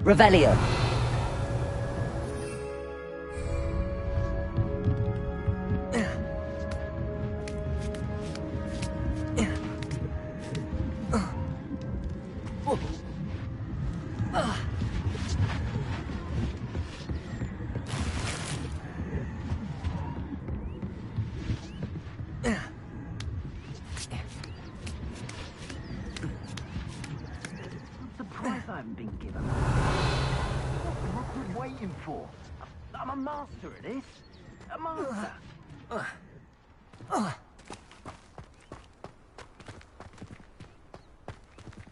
Revelio. Surprised I haven't been given. What are we waiting for? I'm a master at this. A master.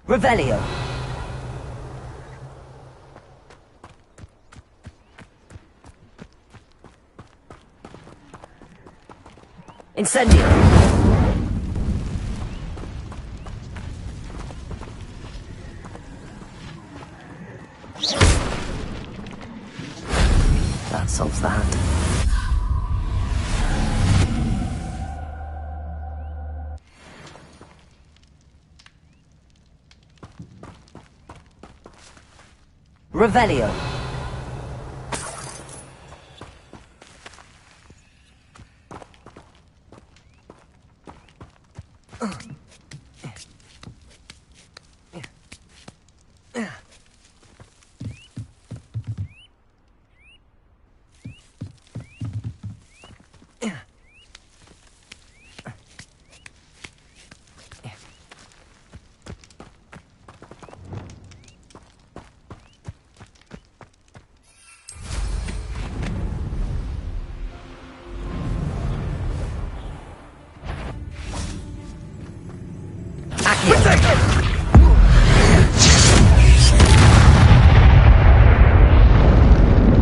Revelio. Incendio. That solves that. Revelio.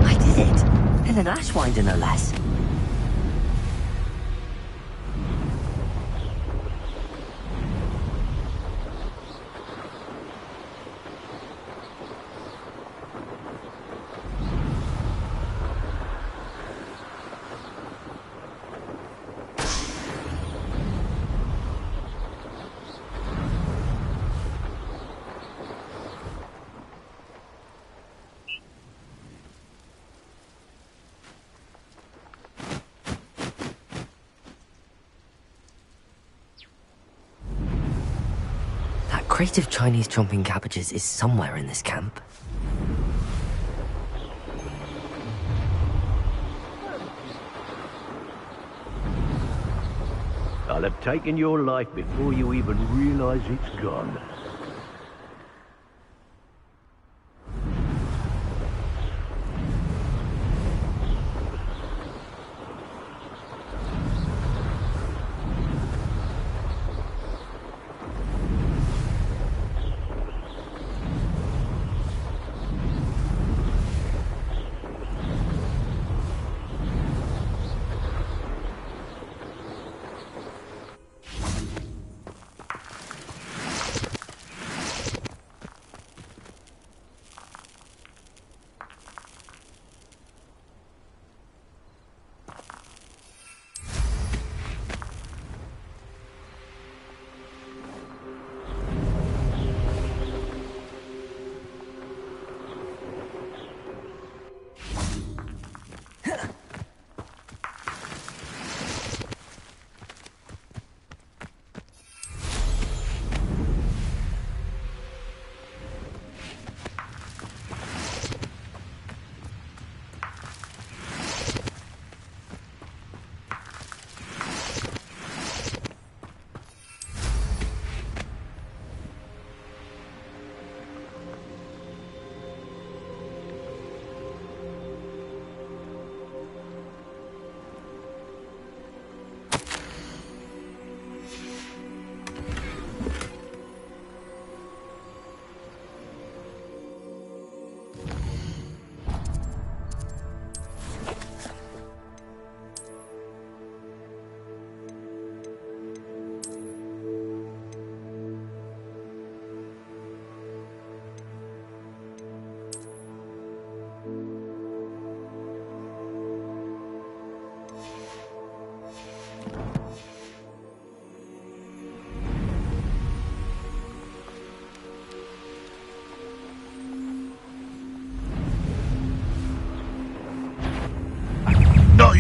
I did it! And an ashwinder, no less. That crate of Chinese chomping cabbages is somewhere in this camp. I'll have taken your life before you even realize it's gone.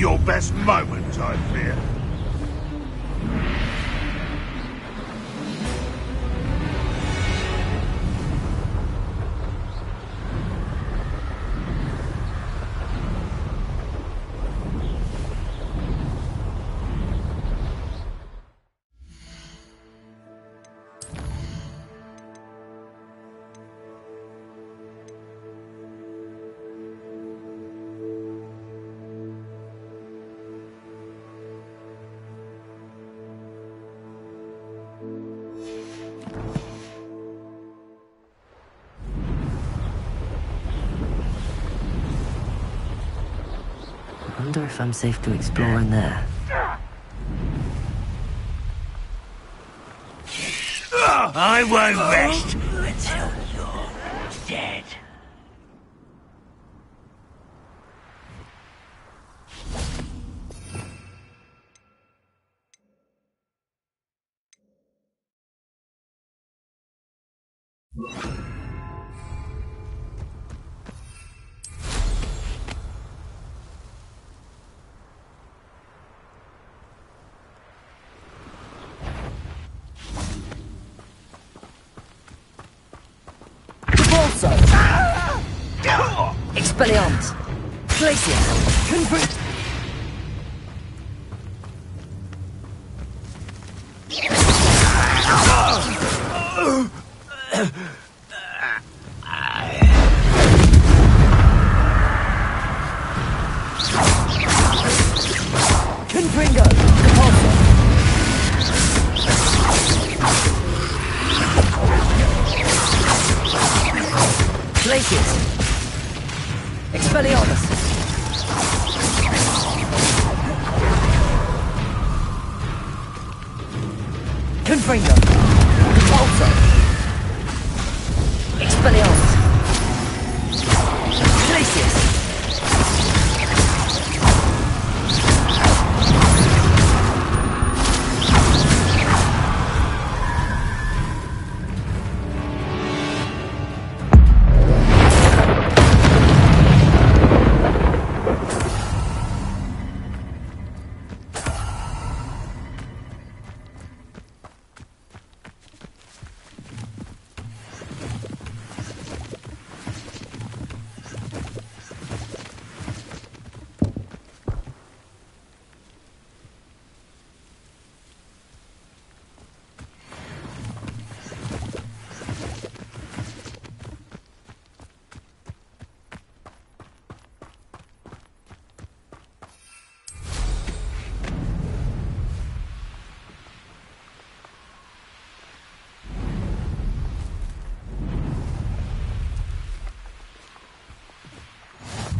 your best moment, I fear. I wonder if I'm safe to explore in there. I won't rest until you're dead. Expelliarmus! Glacius! Confront! Confringo! Repulsor! Glacius! Expelliarmus! Confringo! Repulsor! Expelliarmus! Glacius!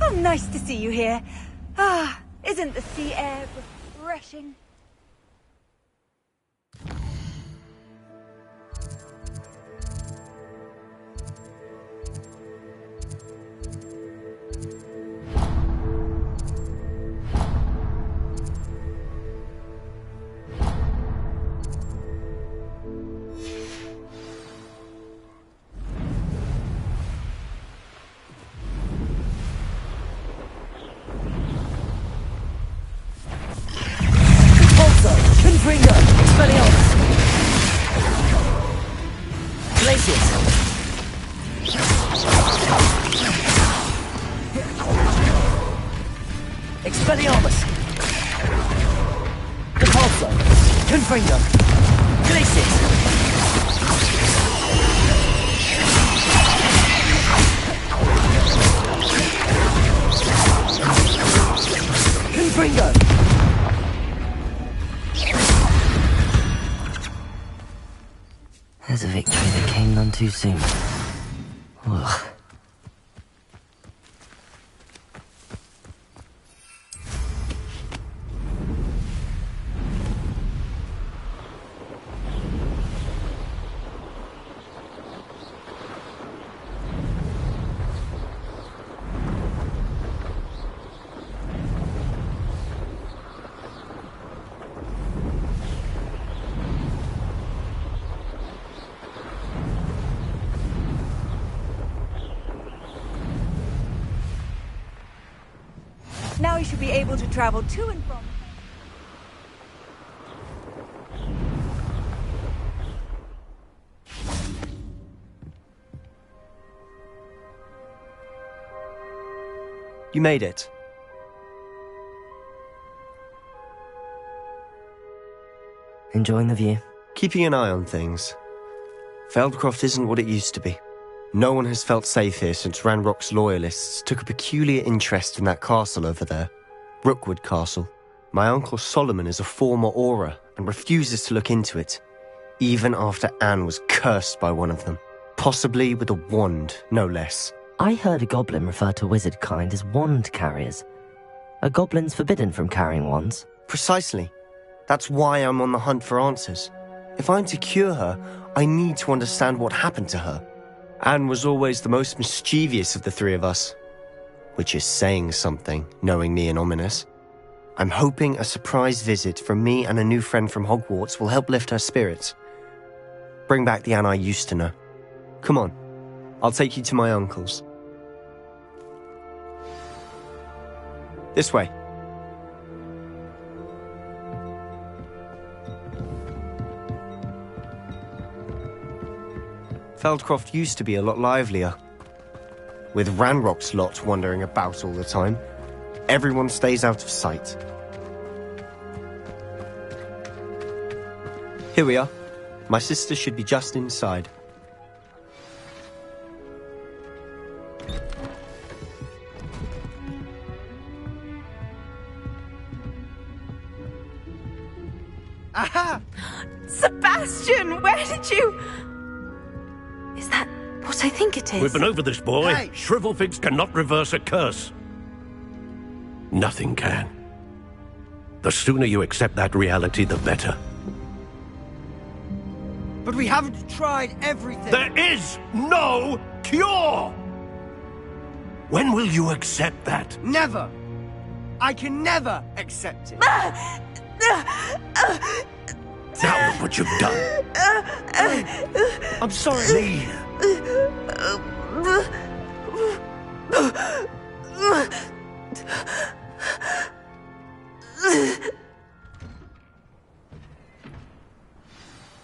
Oh, nice to see you here. Ah, isn't the sea air refreshing? Confringo! Expelliarmus! Glacius! Expelliarmus! Repulsor! Confringo! Glacius! Confringo! There's a victory that came none too soon. Ugh. should be able to travel to and from... You made it. Enjoying the view? Keeping an eye on things. Feldcroft isn't what it used to be. No one has felt safe here since Ranrock's loyalists took a peculiar interest in that castle over there. Rookwood Castle. My uncle Solomon is a former Auror and refuses to look into it, even after Anne was cursed by one of them. Possibly with a wand, no less. I heard a goblin refer to wizard kind as wand carriers. Are goblins forbidden from carrying wands? Precisely. That's why I'm on the hunt for answers. If I'm to cure her, I need to understand what happened to her. Anne was always the most mischievous of the three of us. Which is saying something, knowing me and Ominous. I'm hoping a surprise visit from me and a new friend from Hogwarts will help lift her spirits. Bring back the Anne I used to know. Come on, I'll take you to my uncle's. This way. Feldcroft used to be a lot livelier. With Ranrock's lot wandering about all the time, everyone stays out of sight. Here we are. My sister should be just inside. Aha! Sebastian, where did you... Is that what I think it is? We've been over this, boy. Hey. Shrivelfigs cannot reverse a curse. Nothing can. The sooner you accept that reality, the better. But we haven't tried everything. There is no cure! When will you accept that? Never. I can never accept it. Now look what you've done. I'm sorry. Leave.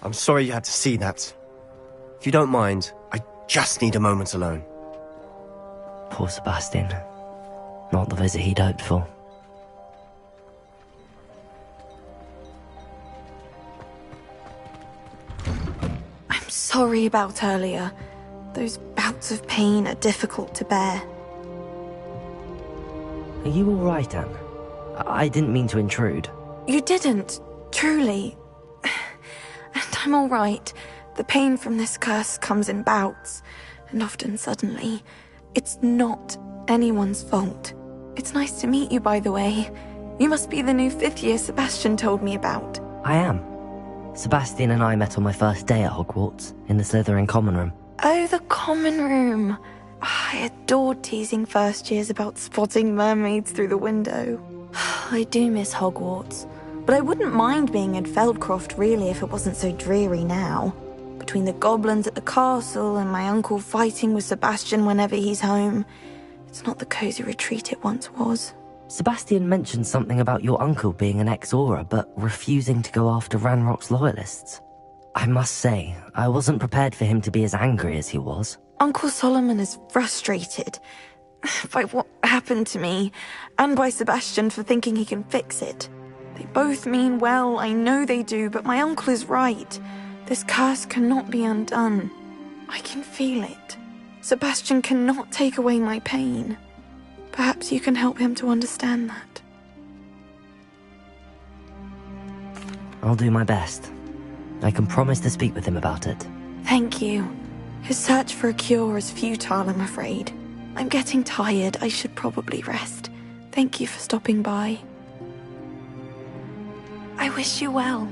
I'm sorry you had to see that. If you don't mind, I just need a moment alone. Poor Sebastian. Not the visit he'd hoped for. I'm sorry about earlier. Those bouts of pain are difficult to bear. Are you all right, Anne? I didn't mean to intrude. You didn't, truly. And I'm all right. The pain from this curse comes in bouts, and often suddenly. It's not anyone's fault. It's nice to meet you, by the way. You must be the new 5th year Sebastian told me about. I am. Sebastian and I met on my first day at Hogwarts, in the Slytherin common room. Oh, the common room. I adored teasing first years about spotting mermaids through the window. I do miss Hogwarts, but I wouldn't mind being in Feldcroft really if it wasn't so dreary now. Between the goblins at the castle and my uncle fighting with Sebastian whenever he's home, it's not the cozy retreat it once was. Sebastian mentioned something about your uncle being an ex-Auror, but refusing to go after Ranrock's loyalists. I must say, I wasn't prepared for him to be as angry as he was. Uncle Solomon is frustrated by what happened to me, and by Sebastian for thinking he can fix it. They both mean well, I know they do, but my uncle is right. This curse cannot be undone. I can feel it. Sebastian cannot take away my pain. Perhaps you can help him to understand that. I'll do my best. I can promise to speak with him about it. Thank you. His search for a cure is futile, I'm afraid. I'm getting tired. I should probably rest. Thank you for stopping by. I wish you well.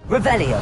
Revelio!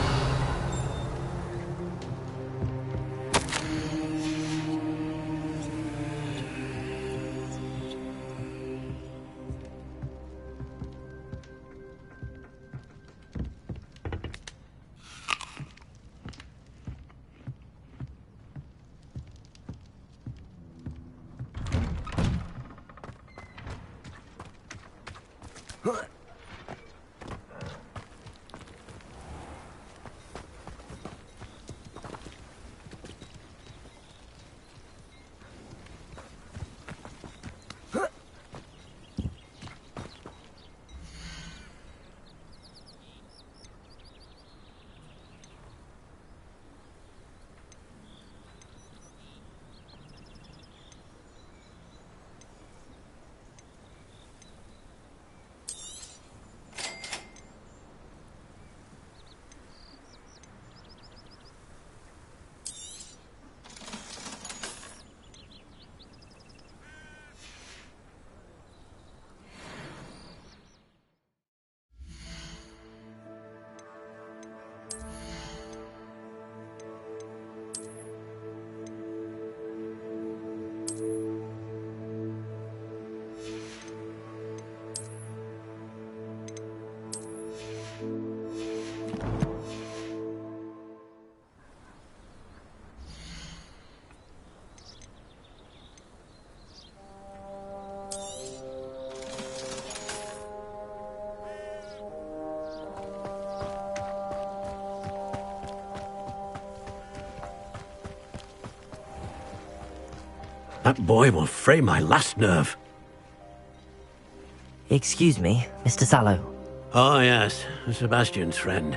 That boy will fray my last nerve. Excuse me, Mr. Sallow. Oh, yes, Sebastian's friend.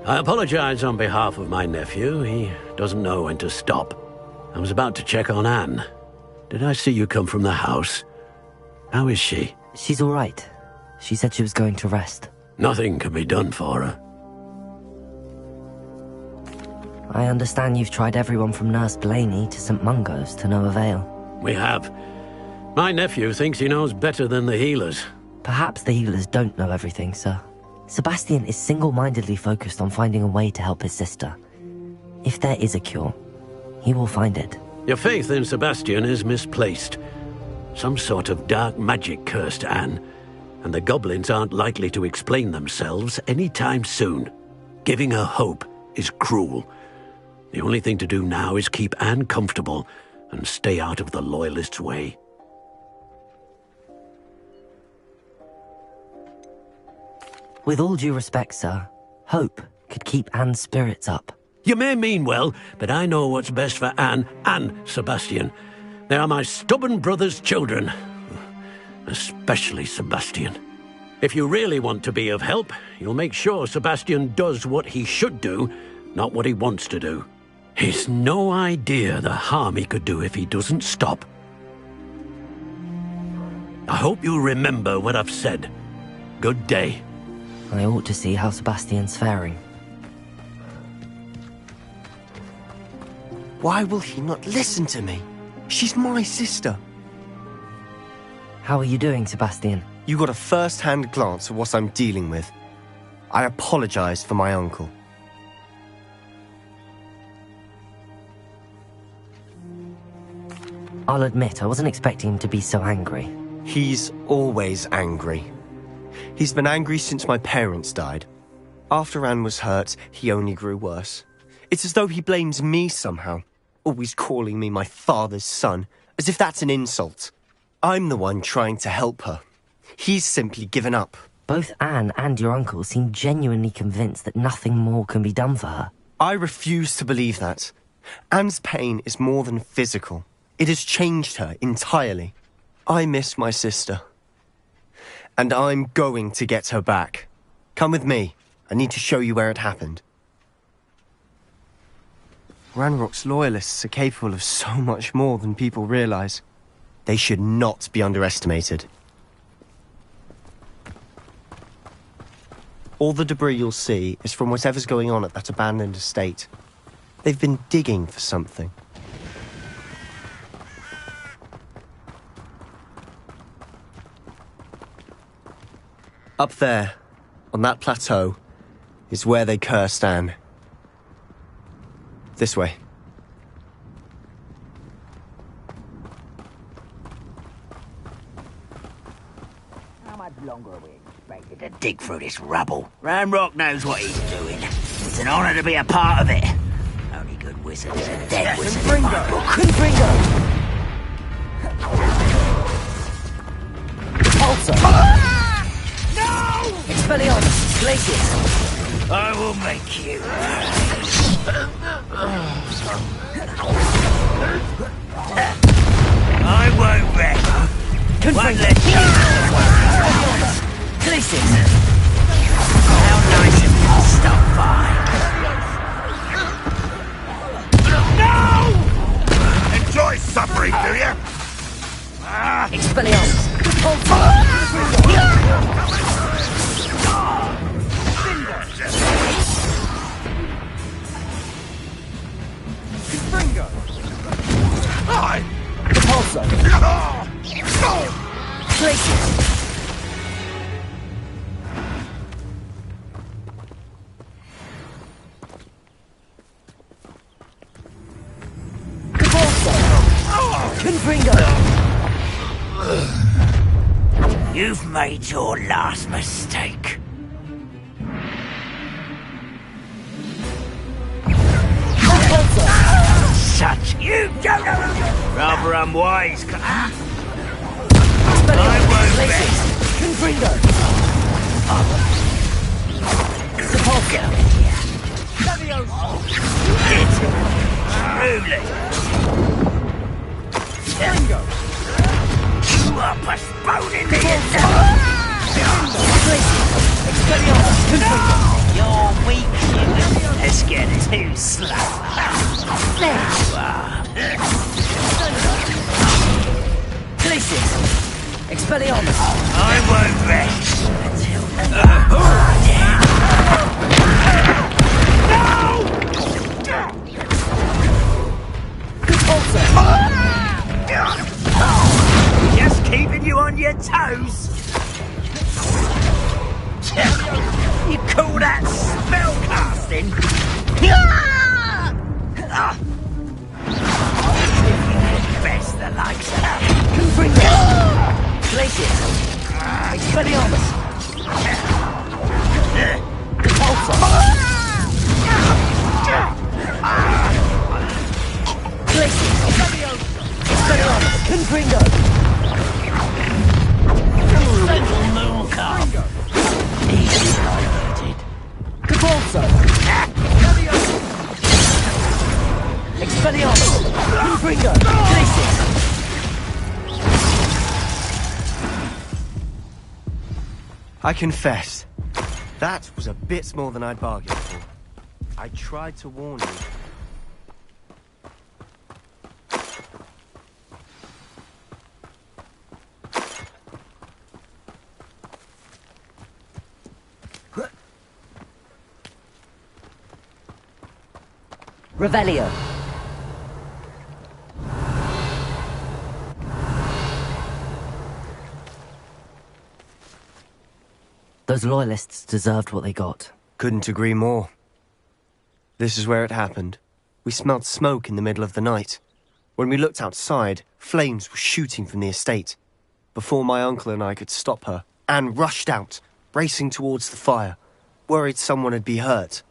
I apologize on behalf of my nephew. He doesn't know when to stop. I was about to check on Anne. Did I see you come from the house? How is she? She's all right. She said she was going to rest. Nothing can be done for her. I understand you've tried everyone from Nurse Blaney to St. Mungo's to no avail. We have. My nephew thinks he knows better than the healers. Perhaps the healers don't know everything, sir. Sebastian is single-mindedly focused on finding a way to help his sister. If there is a cure, he will find it. Your faith in Sebastian is misplaced. Some sort of dark magic cursed Anne, and the goblins aren't likely to explain themselves anytime soon. Giving her hope is cruel. The only thing to do now is keep Anne comfortable and stay out of the Loyalists' way. With all due respect, sir, hope could keep Anne's spirits up. You may mean well, but I know what's best for Anne and Sebastian. They are my stubborn brother's children. Especially Sebastian. If you really want to be of help, you'll make sure Sebastian does what he should do, not what he wants to do. He's no idea the harm he could do if he doesn't stop. I hope you'll remember what I've said. Good day. I ought to see how Sebastian's faring. Why will he not listen to me? She's my sister. How are you doing, Sebastian? You got a first-hand glance at what I'm dealing with. I apologize for my uncle. I'll admit, I wasn't expecting him to be so angry. He's always angry. He's been angry since my parents died. After Anne was hurt, he only grew worse. It's as though he blames me somehow, always calling me my father's son, as if that's an insult. I'm the one trying to help her. He's simply given up. Both Anne and your uncle seem genuinely convinced that nothing more can be done for her. I refuse to believe that. Anne's pain is more than physical. It has changed her entirely. I miss my sister. And I'm going to get her back. Come with me. I need to show you where it happened. Ranrock's Loyalists are capable of so much more than people realize. They should not be underestimated. All the debris you'll see is from whatever's going on at that abandoned estate. They've been digging for something. Up there, on that plateau, is where they cursed Anne. This way. How much longer are we expected to dig through this rubble? Ranrock knows what he's doing. It's an honor to be a part of it. Only good wizard is a dead wizard in my book. Tulsa! No! Expelliarmus! Glacius! I will make you. I won't rest. One less. Glacius! How nice of you to stop by. No! Enjoy suffering, do you? Expelliarmus! I. Glacius! You've made your last mistake. Such you don't know. Rather unwise. I won't rest. Confringo! Sepulchre. Truly. You are postponing the attack. You're weak. Let's get too slow. There you are. Glacius! Expelliarmus! I won't rest Just keeping you on your toes. You call that spell casting? Best the likes of that. Glacius! Expelliarmus! Glacius! Expelliarmus! Confringo! Little moon calf. Easy highlighted. Cabalzo! Expelliarmus! Confringo! Glacius! I confess, that was a bit more than I'd bargained for. I tried to warn you. Revelio. Those loyalists deserved what they got. Couldn't agree more. This is where it happened. We smelled smoke in the middle of the night. When we looked outside, flames were shooting from the estate. Before my uncle and I could stop her, Anne rushed out, racing towards the fire, worried someone had been hurt.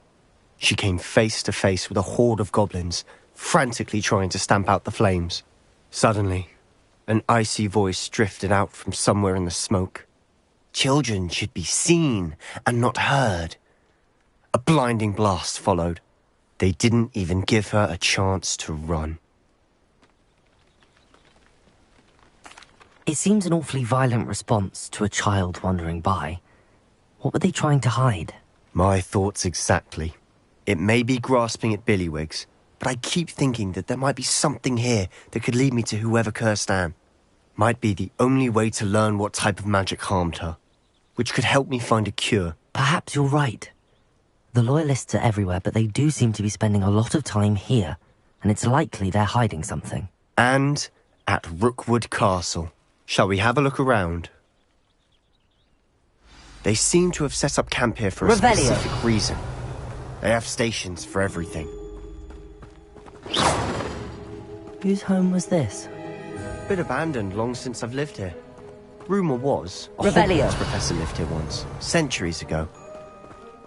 She came face to face with a horde of goblins, frantically trying to stamp out the flames. Suddenly, an icy voice drifted out from somewhere in the smoke. Children should be seen and not heard. A blinding blast followed. They didn't even give her a chance to run. It seems an awfully violent response to a child wandering by. What were they trying to hide? My thoughts exactly. It may be grasping at Billywigs, but I keep thinking that there might be something here that could lead me to whoever cursed Anne. Might be the only way to learn what type of magic harmed her, which could help me find a cure. Perhaps you're right. The loyalists are everywhere, but they do seem to be spending a lot of time here, and it's likely they're hiding something. And at Rookwood Castle. Shall we have a look around? They seem to have set up camp here for a specific reason. They have stations for everything. Whose home was this? Been abandoned long since I've lived here. Rumour was a Revelio. Hogwarts professor lived here once, centuries ago.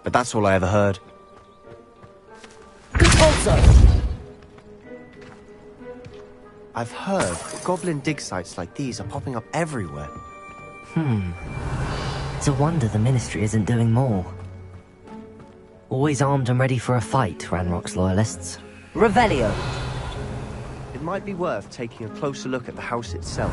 But that's all I ever heard. I've heard goblin dig sites like these are popping up everywhere. It's a wonder the Ministry isn't doing more. Always armed and ready for a fight, Ranrock's loyalists. Revelio! It might be worth taking a closer look at the house itself.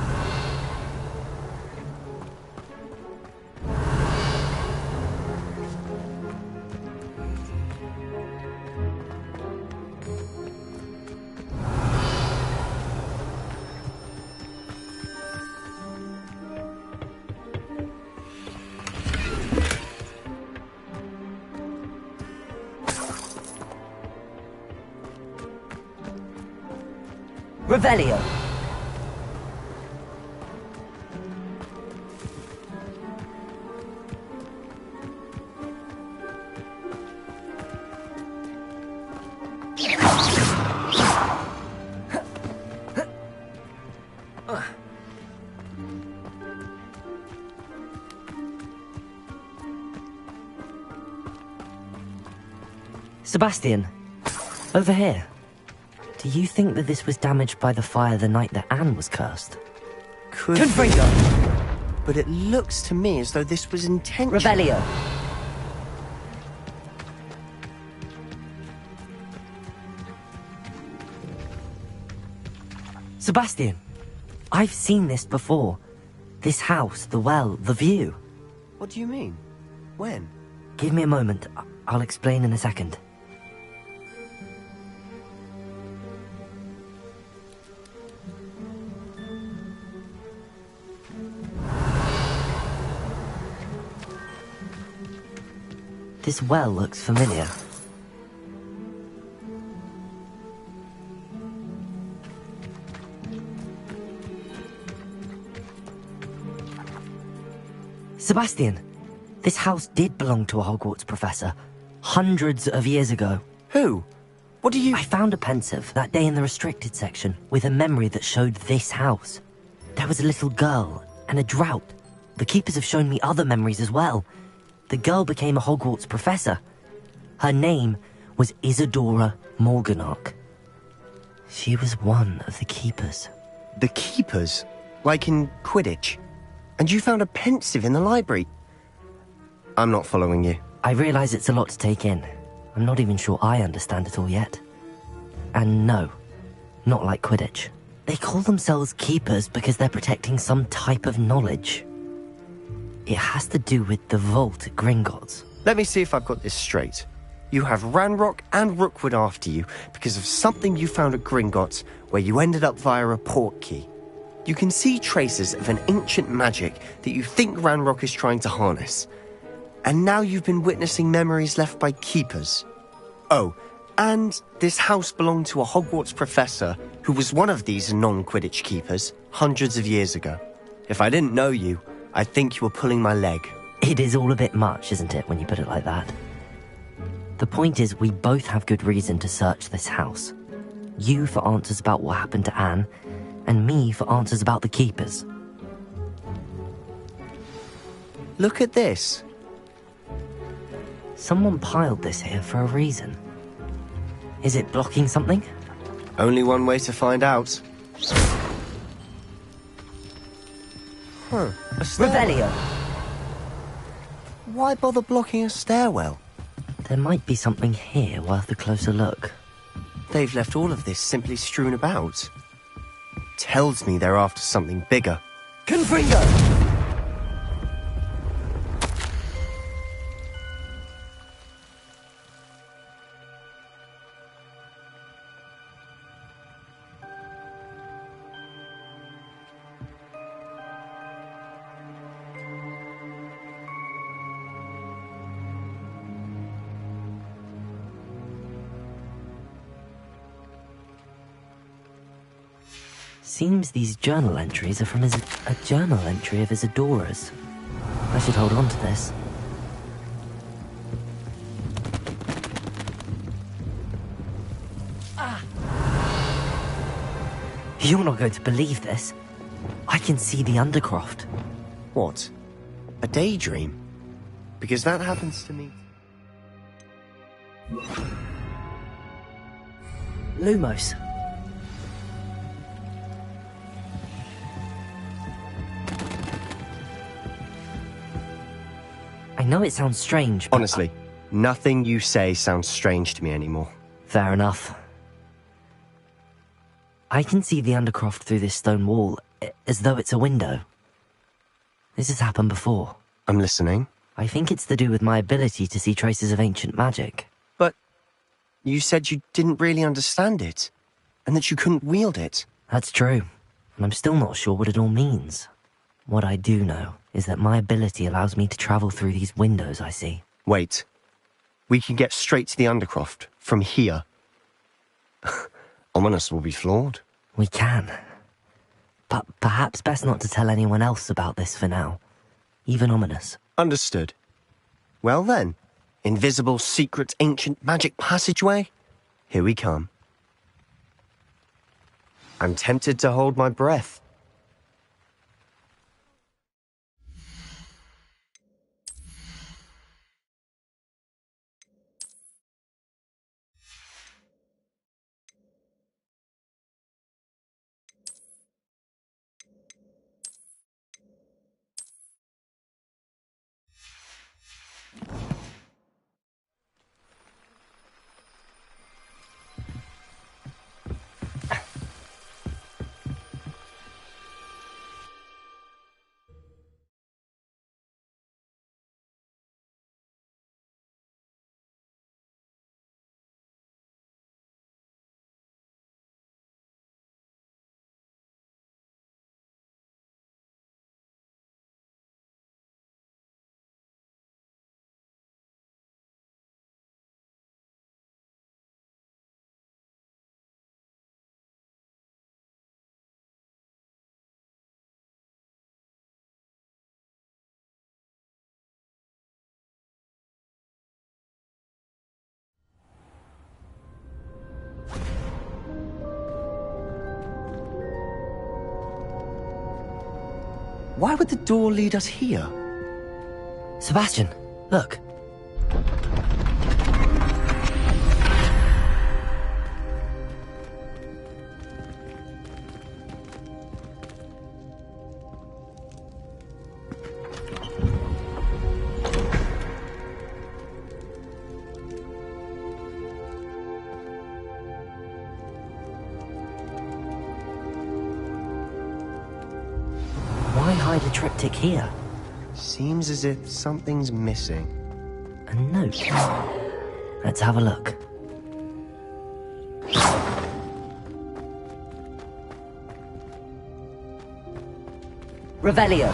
Revelio! Sebastian, over here. Do you think that this was damaged by the fire the night that Anne was cursed? Could Confringo! But it looks to me as though this was intentional. Revelio! Sebastian, I've seen this before. This house, the well, the view. What do you mean? When? Give me a moment. I'll explain in a second. This well looks familiar. Sebastian, this house did belong to a Hogwarts professor, hundreds of years ago. Who? What do you... I found a pensive that day in the restricted section with a memory that showed this house. There was a little girl and a drought. The keepers have shown me other memories as well. The girl became a Hogwarts professor. Her name was Isadora Morganach. She was one of the keepers. The keepers? Like in Quidditch? And you found a pensive in the library? I'm not following you. I realize it's a lot to take in. I'm not even sure I understand it all yet. And no, not like Quidditch. They call themselves keepers because they're protecting some type of knowledge. It has to do with the vault at Gringotts. Let me see if I've got this straight. You have Ranrock and Rookwood after you because of something you found at Gringotts where you ended up via a portkey. You can see traces of an ancient magic that you think Ranrock is trying to harness. And now you've been witnessing memories left by keepers. Oh, and this house belonged to a Hogwarts professor who was one of these non-Quidditch keepers hundreds of years ago. If I didn't know you, I think you were pulling my leg. It is all a bit much, isn't it, when you put it like that? The point is, we both have good reason to search this house. You for answers about what happened to Anne, and me for answers about the keepers. Look at this. Someone piled this here for a reason. Is it blocking something? Only one way to find out. Huh, a stairwell. Revelio! Why bother blocking a stairwell? There might be something here worth a closer look. They've left all of this simply strewn about. Tells me they're after something bigger. Confringo! Seems these journal entries are from a journal entry of Isadora's. I should hold on to this. You're not going to believe this. I can see the Undercroft. What? A daydream? Because that happens to me. Lumos. know it sounds strange, but... Honestly, nothing you say sounds strange to me anymore. Fair enough. I can see the Undercroft through this stone wall, as though it's a window. This has happened before. I'm listening. I think it's to do with my ability to see traces of ancient magic. But you said you didn't really understand it, and that you couldn't wield it. That's true, and I'm still not sure what it all means. What I do know is that my ability allows me to travel through these windows I see. Wait. We can get straight to the Undercroft from here. Ominous will be floored. We can. But perhaps best not to tell anyone else about this for now. Even Ominous. Understood. Well then, invisible, secret, ancient magic passageway? Here we come. I'm tempted to hold my breath. Why would the door lead us here? Sebastian, look. Why hide a triptych here? Seems as if something's missing. A note. Let's have a look. Revelio.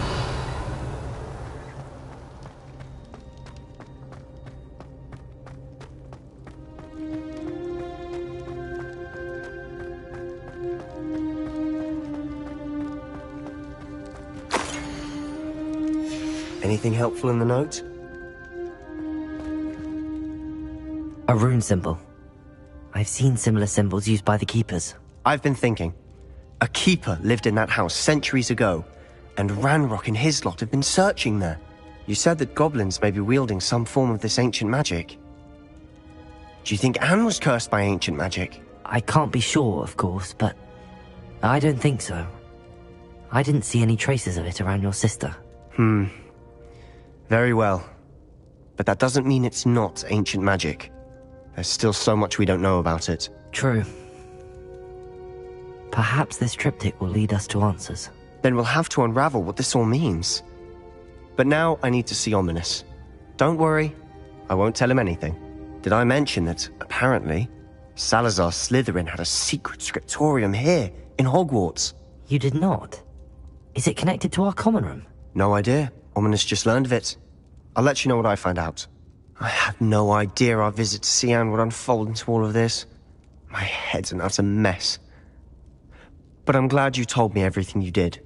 Anything helpful in the note? A rune symbol. I've seen similar symbols used by the keepers. I've been thinking. A keeper lived in that house centuries ago, and Ranrock and his lot have been searching there. You said that goblins may be wielding some form of this ancient magic. Do you think Anne was cursed by ancient magic? I can't be sure, of course, but I don't think so. I didn't see any traces of it around your sister. Very well. But that doesn't mean it's not ancient magic. There's still so much we don't know about it. True. Perhaps this triptych will lead us to answers. Then we'll have to unravel what this all means. But now I need to see Ominous. Don't worry, I won't tell him anything. Did I mention that, apparently, Salazar Slytherin had a secret scriptorium here, in Hogwarts? You did not? Is it connected to our common room? No idea. Ominous just learned of it. I'll let you know what I find out. I had no idea our visit to Sian would unfold into all of this. My head's an utter mess. But I'm glad you told me everything you did.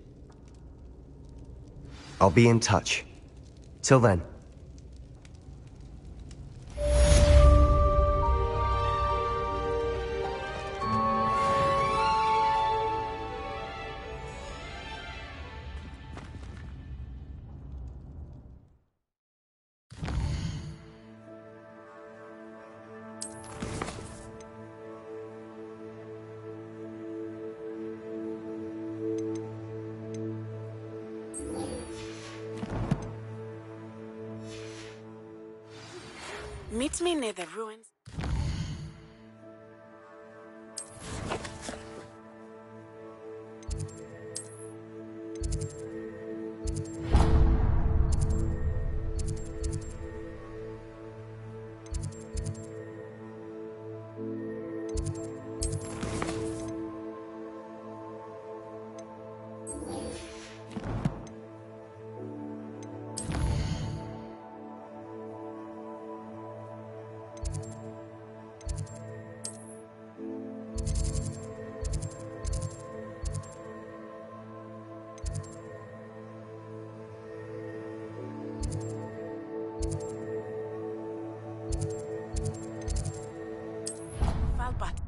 I'll be in touch. Till then. Meet me near the ruins. Valbat.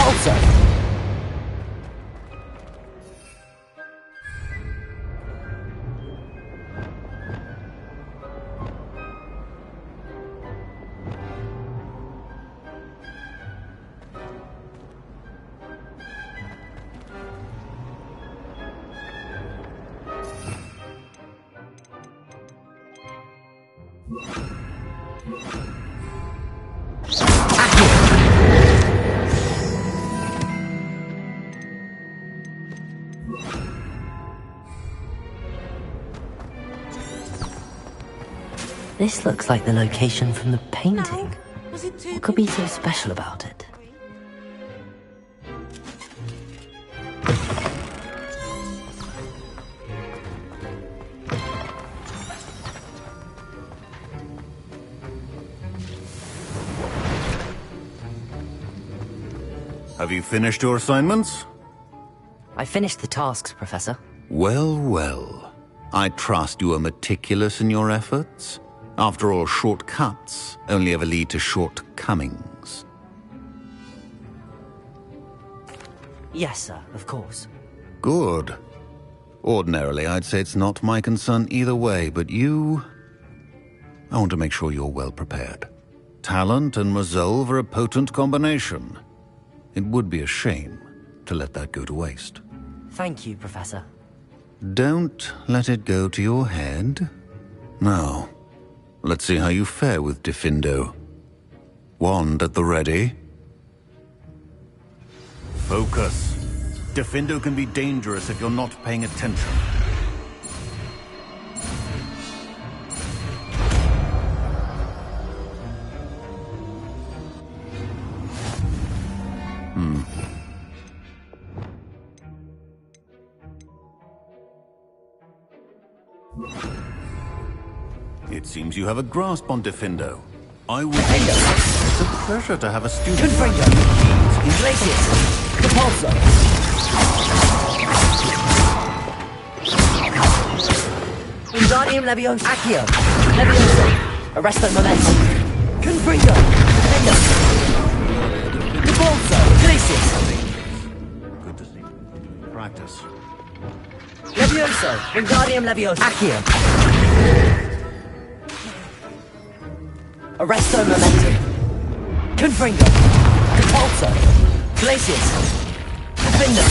Also, this looks like the location from the painting. Was it too What could be so special about it? Have you finished your assignments? I finished the tasks, Professor. Well, well. I trust you are meticulous in your efforts. After all, shortcuts only ever lead to shortcomings. Yes, sir, of course. Good. Ordinarily, I'd say it's not my concern either way, but you... I want to make sure you're well prepared. Talent and resolve are a potent combination. It would be a shame to let that go to waste. Thank you, Professor. Don't let it go to your head. Now, let's see how you fare with Diffindo. Wand at the ready. Focus. Diffindo can be dangerous if you're not paying attention. It seems you have a grasp on Diffindo. I will... It's a pleasure to have a student... Confringo! Glacius! Capulso! Wingardium Leviosa! Accio! Leviosa! Arresto Momentum! Confringo! Defendo! Capulso! Glacius! Good to see. Practice. Levioso! Wingardium Leviosa! Accio! Arresto Momentum! Confringo! Capulso! Glacius! Defender!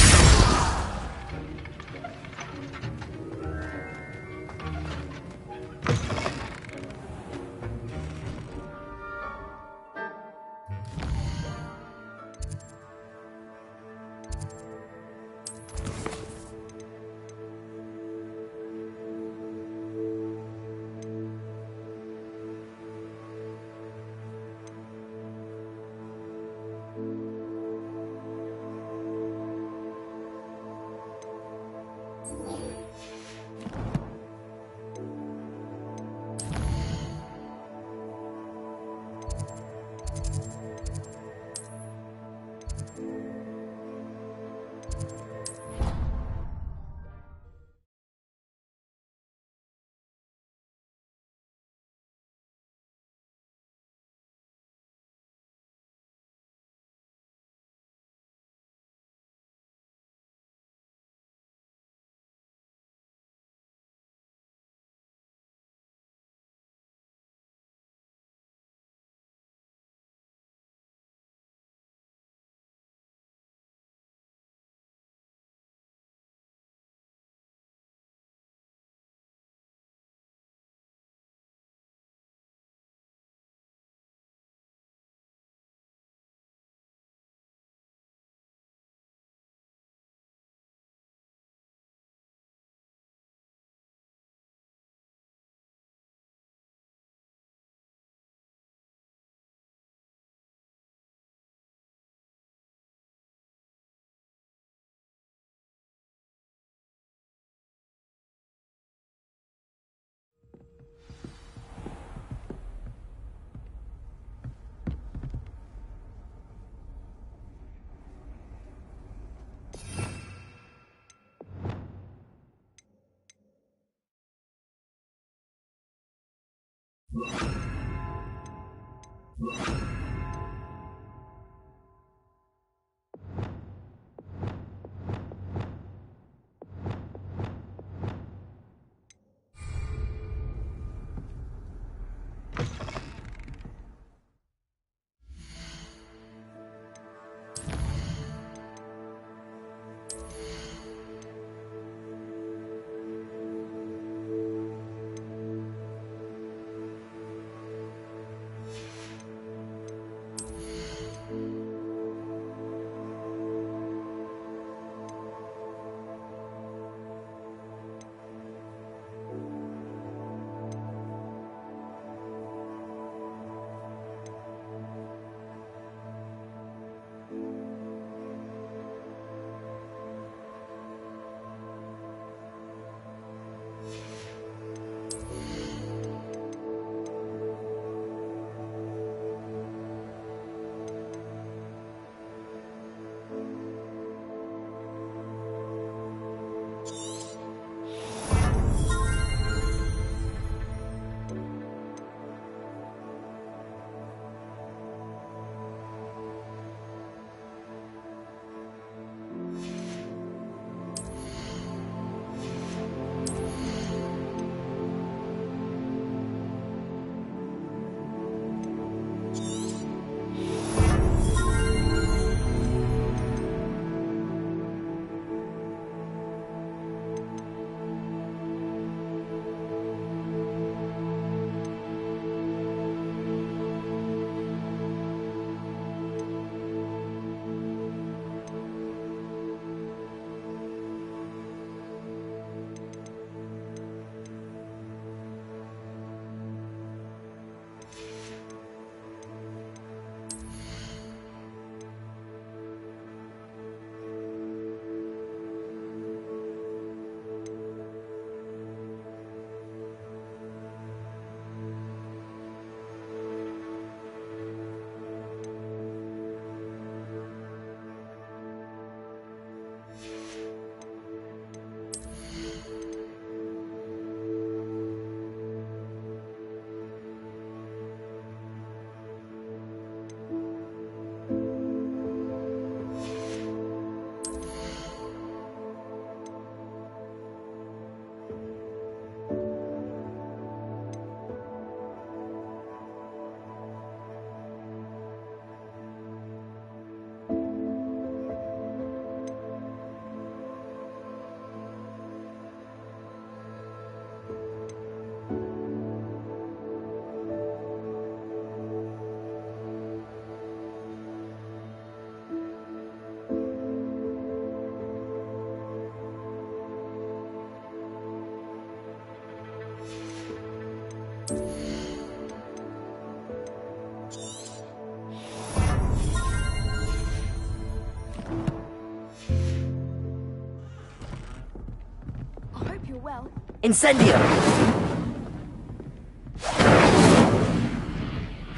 Incendio!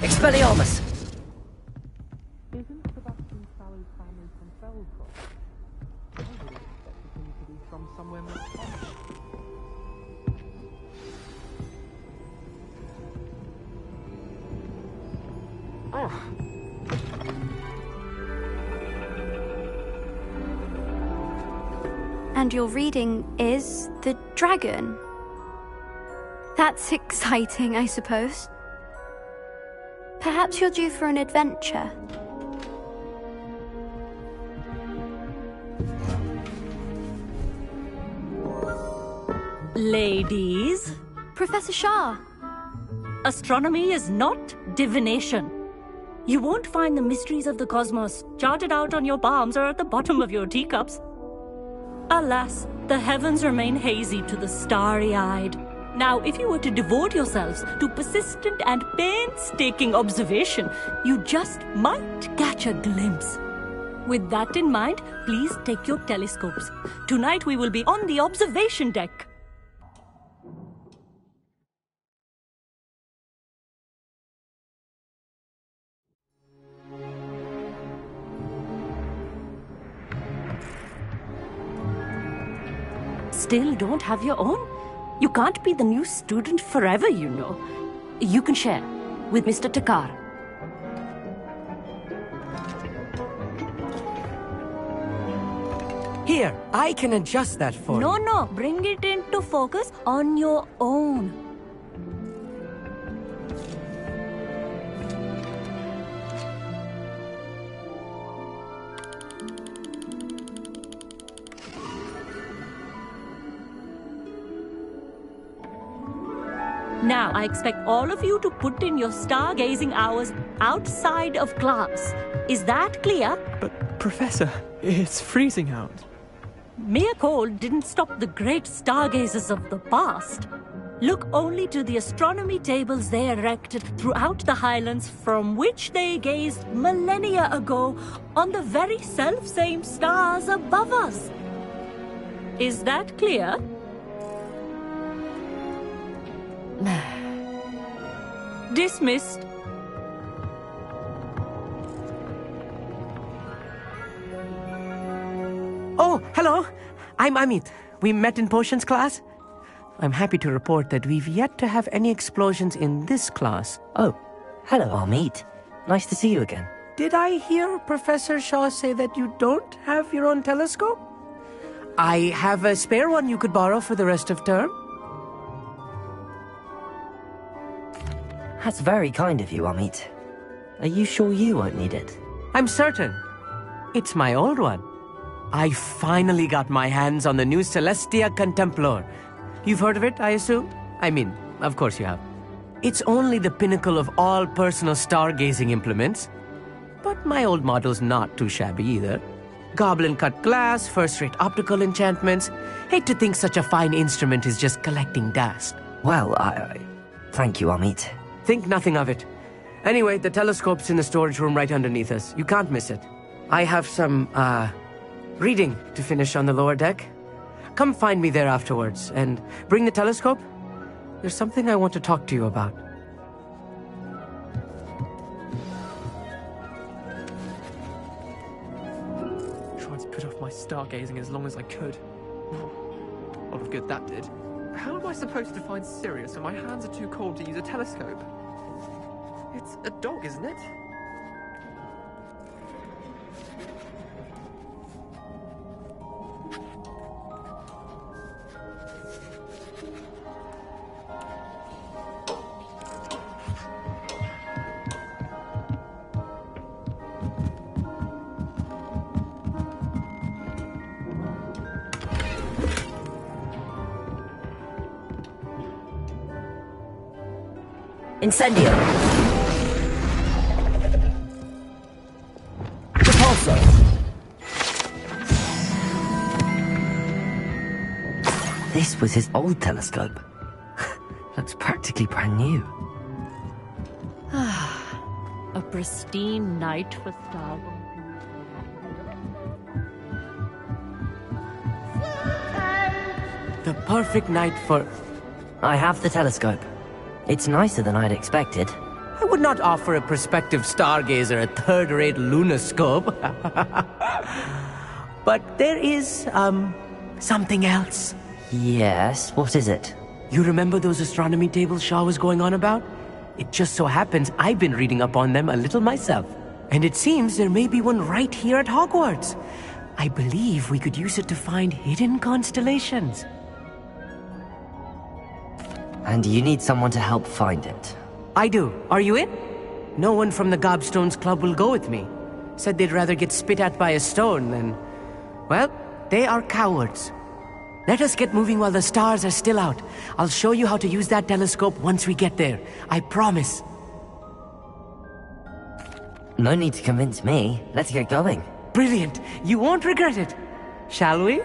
Expelliarmus! Isn't Sebastian Sally's family from Felcroft? I would have expected him to be from somewhere more posh. And your reading is the dragon. That's exciting, I suppose. Perhaps you're due for an adventure. Ladies, Professor Shah. astronomy is not divination. You won't find the mysteries of the cosmos charted out on your palms or at the bottom of your teacups. Alas, the heavens remain hazy to the starry-eyed. Now, if you were to devote yourselves to persistent and painstaking observation, you just might catch a glimpse. With that in mind, please take your telescopes. Tonight we will be on the observation deck. Still don't have your own? You can't be the new student forever, you know. You can share with Mr. Takar. Here, I can adjust that for you. No, bring it into focus on your own. Now, I expect all of you to put in your stargazing hours outside of class. Is that clear? But, Professor, it's freezing out. Mere cold didn't stop the great stargazers of the past. Look only to the astronomy tables they erected throughout the highlands from which they gazed millennia ago on the very self-same stars above us. Is that clear? Dismissed. Oh, hello. I'm Amit. We met in potions class. I'm happy to report that we've yet to have any explosions in this class. Oh, hello, Amit. Nice to see you again. Did I hear Professor Shaw say that you don't have your own telescope? I have a spare one you could borrow for the rest of term. That's very kind of you, Amit. Are you sure you won't need it? I'm certain. It's my old one. I finally got my hands on the new Celestia Contemplor. You've heard of it, I assume? I mean, of course you have. It's only the pinnacle of all personal stargazing implements. But my old model's not too shabby either. Goblin-cut glass, first-rate optical enchantments. Hate to think such a fine instrument is just collecting dust. Well, thank you, Amit. Think nothing of it. Anyway, the telescope's in the storage room right underneath us. You can't miss it. I have some, reading to finish on the lower deck. Come find me there afterwards, and bring the telescope. There's something I want to talk to you about. Tried to put off my stargazing as long as I could. A lot of good that did. How am I supposed to find Sirius when my hands are too cold to use a telescope? It's a dog, isn't it? Incendio! Repulso! This was his old telescope. Looks practically brand new. A pristine night for stargazing. the perfect night for... I have the telescope. It's nicer than I'd expected. I would not offer a prospective stargazer a third-rate lunoscope. But there is, something else. Yes, what is it? You remember those astronomy tables Shaw was going on about? It just so happens I've been reading up on them a little myself. And it seems there may be one right here at Hogwarts. I believe we could use it to find hidden constellations. And you need someone to help find it. I do. Are you in? No one from the Gobstones Club will go with me. Said they'd rather get spit at by a stone than... Well, they are cowards. Let us get moving while the stars are still out. I'll show you how to use that telescope once we get there. I promise. No need to convince me. Let's get going. Brilliant. You won't regret it. Shall we?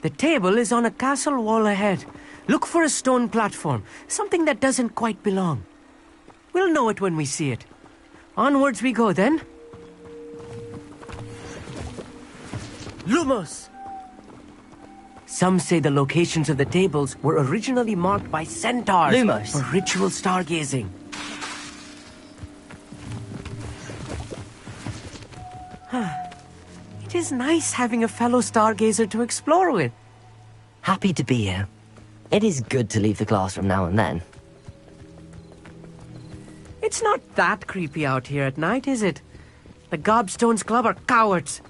The table is on a castle wall ahead. Look for a stone platform, something that doesn't quite belong. We'll know it when we see it. Onwards we go then. Lumos! Some say the locations of the tables were originally marked by centaurs Lumos. for ritual stargazing. It is nice having a fellow stargazer to explore with. Happy to be here. It is good to leave the classroom now and then. It's not that creepy out here at night, is it? The Gobstones Club are cowards.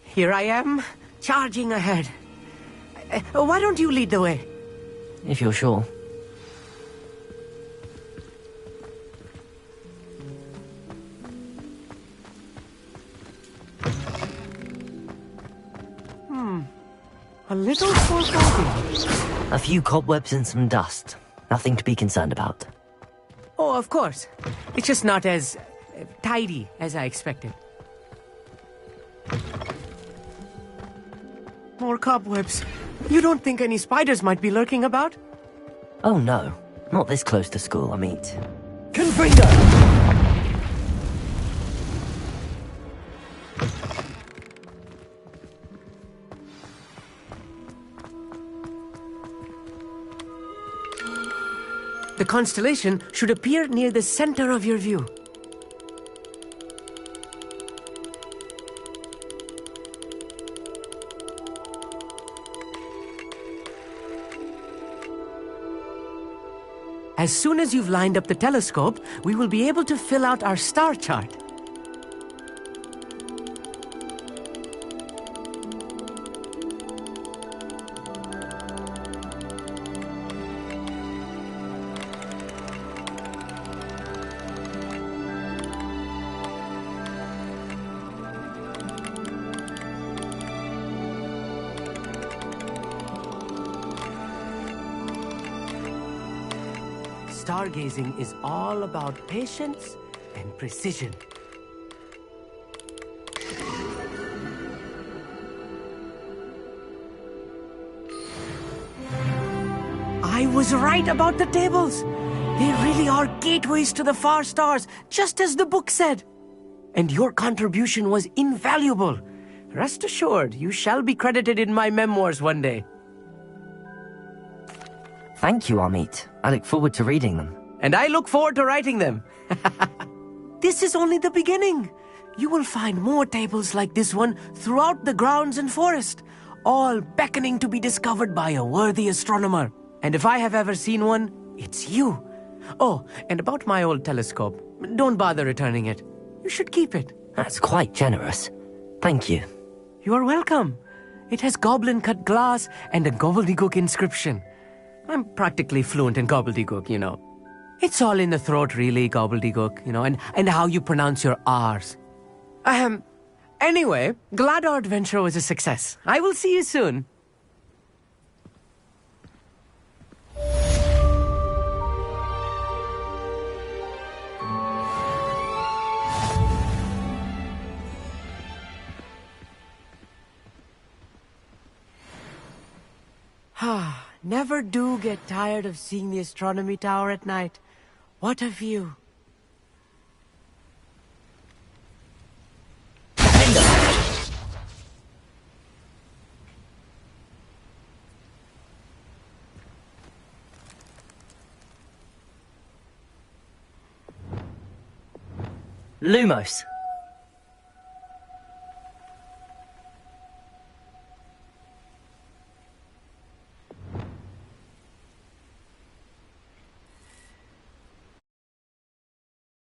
Here I am, charging ahead. Why don't you lead the way? If you're sure. A little foreboding. A few cobwebs and some dust. Nothing to be concerned about. Oh, of course. It's just not as tidy as I expected. More cobwebs. You don't think any spiders might be lurking about? Oh no, not this close to school, I mean. Confringo! The constellation should appear near the center of your view. As soon as you've lined up the telescope, we will be able to fill out our star chart. Stargazing is all about patience and precision. I was right about the tables. They really are gateways to the far stars, just as the book said. And your contribution was invaluable. Rest assured, you shall be credited in my memoirs one day. Thank you, Amit. I look forward to reading them. And I look forward to writing them. This is only the beginning. You will find more tables like this one throughout the grounds and forest, all beckoning to be discovered by a worthy astronomer. And if I have ever seen one, it's you. Oh, and about my old telescope, don't bother returning it. You should keep it. That's quite generous. Thank you. You are welcome. It has goblin-cut glass and a gobbledygook inscription. I'm practically fluent in gobbledygook, you know. It's all in the throat, really, gobbledygook, you know, and how you pronounce your R's. Anyway, glad our adventure was a success. I will see you soon. Never do get tired of seeing the astronomy tower at night. What a view. Lumos.